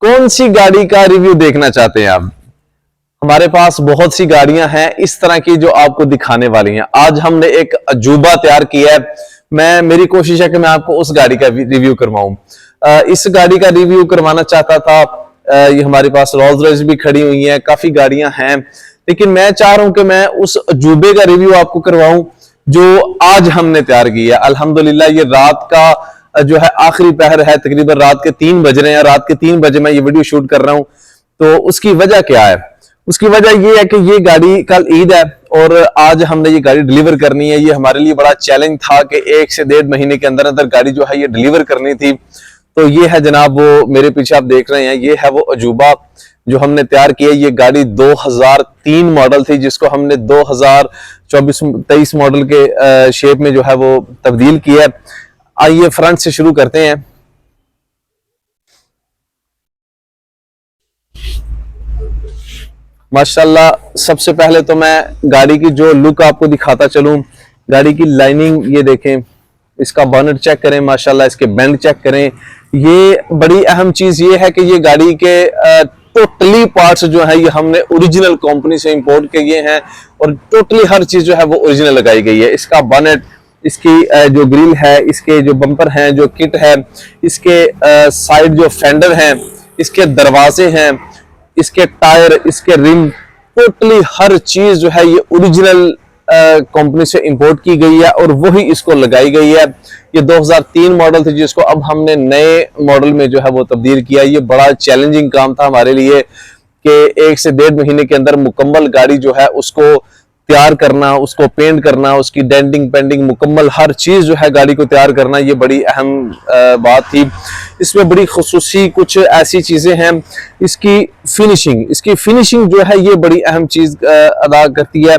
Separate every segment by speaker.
Speaker 1: कौन सी गाड़ी का रिव्यू देखना चाहते हैं आप? हमारे पास बहुत सी गाड़ियां हैं इस तरह की जो आपको दिखाने वाली हैं। आज हमने एक अजूबा तैयार किया है। मेरी कोशिश है कि मैं आपको उस गाड़ी का रिव्यू करवाऊं। इस गाड़ी का रिव्यू करवाना चाहता था। ये हमारे पास रोल्स रॉयस भी खड़ी हुई है, काफी गाड़ियां हैं, लेकिन मैं चाह रहा हूं कि मैं उस अजूबे का रिव्यू आपको करवाऊं जो आज हमने तैयार किया है। अल्हम्दुलिल्लाह ये रात का जो है आखिरी पहर है, तकरीबन रात के 3 बज रहे हैं। रात के 3 बजे मैं ये वीडियो शूट कर रहा हूं। तो उसकी वजह क्या है? उसकी वजह ये है कि ये गाड़ी कल ईद है और आज हमने ये गाड़ी डिलीवर करनी है। ये हमारे लिए बड़ा चैलेंज था कि 1 से 1.5 महीने के अंदर अंदर गाड़ी जो है ये डिलीवर करनी थी। तो ये है जनाब, वो मेरे पीछे आप देख रहे हैं, ये है वो अजूबा जो हमने तैयार किया। ये गाड़ी 2003 मॉडल थी जिसको हमने 2024-23 मॉडल के शेप में जो है वो तब्दील किया है। आइए फ्रंट से शुरू करते हैं। माशाल्लाह, सबसे पहले तो मैं गाड़ी की जो लुक आपको दिखाता चलूं। गाड़ी की लाइनिंग ये देखें, इसका बॉनेट चेक करें, माशाल्लाह इसके बेंड चेक करें। ये बड़ी अहम चीज ये है कि ये गाड़ी के टोटली पार्ट्स जो है ये हमने ओरिजिनल कंपनी से इंपोर्ट किए हैं और टोटली हर चीज जो है वो ओरिजिनल लगाई गई है। इसका बॉनेट, इसकी जो ग्रिल है, इसके जो बम्पर हैं, जो किट है, इसके साइड जो फेंडर हैं, इसके दरवाजे हैं, इसके टायर, इसके रिम, टोटली हर चीज जो है ये ओरिजिनल कंपनी से इंपोर्ट की गई है और वही इसको लगाई गई है। ये 2003 मॉडल थी जिसको अब हमने नए मॉडल में जो है वो तब्दील किया। ये बड़ा चैलेंजिंग काम था हमारे लिए कि 1 से 1.5 महीने के अंदर मुकम्मल गाड़ी जो है उसको तैयार करना, उसको पेंट करना, उसकी डेंटिंग पेंटिंग मुकम्मल हर चीज जो है गाड़ी को तैयार करना, ये बड़ी अहम बात थी। इसमें बड़ी खुसूसी कुछ ऐसी चीजें हैं। इसकी फिनिशिंग जो है ये बड़ी अहम चीज अदा करती है।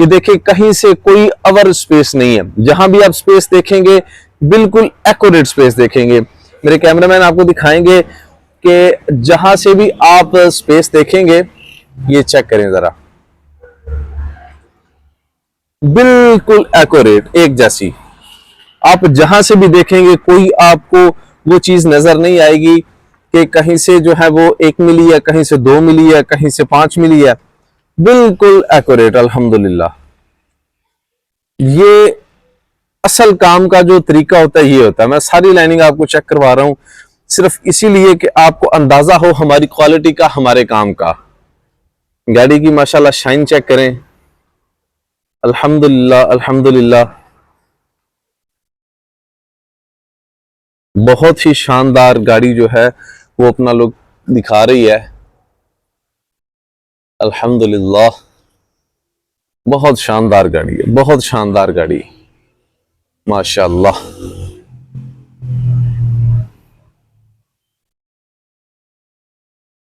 Speaker 1: ये देखिए, कहीं से कोई अवर स्पेस नहीं है। जहां भी आप स्पेस देखेंगे बिल्कुल एक्यूरेट स्पेस देखेंगे। मेरे कैमरामैन आपको दिखाएंगे कि जहां से भी आप स्पेस देखेंगे, ये चेक करें जरा, बिल्कुल एक्यूरेट, एक जैसी। आप जहां से भी देखेंगे कोई आपको वो चीज नजर नहीं आएगी कि कहीं से जो है वो 1 मिली है, कहीं से 2 मिली है, कहीं से 5 मिली है। बिल्कुल एक्यूरेट अल्हम्दुलिल्लाह। ये असल काम का जो तरीका होता है ये होता है। मैं सारी लाइनिंग आपको चेक करवा रहा हूं सिर्फ इसीलिए कि आपको अंदाजा हो हमारी क्वालिटी का, हमारे काम का। गाड़ी की माशाल्लाह शाइन चेक करें, अल्हम्दुलिल्लाह अल्हम्दुलिल्लाह, बहुत ही शानदार गाड़ी जो है वो अपना लुक दिखा रही है। अल्हम्दुलिल्लाह, बहुत शानदार गाड़ी है, बहुत शानदार गाड़ी, माशाल्लाह।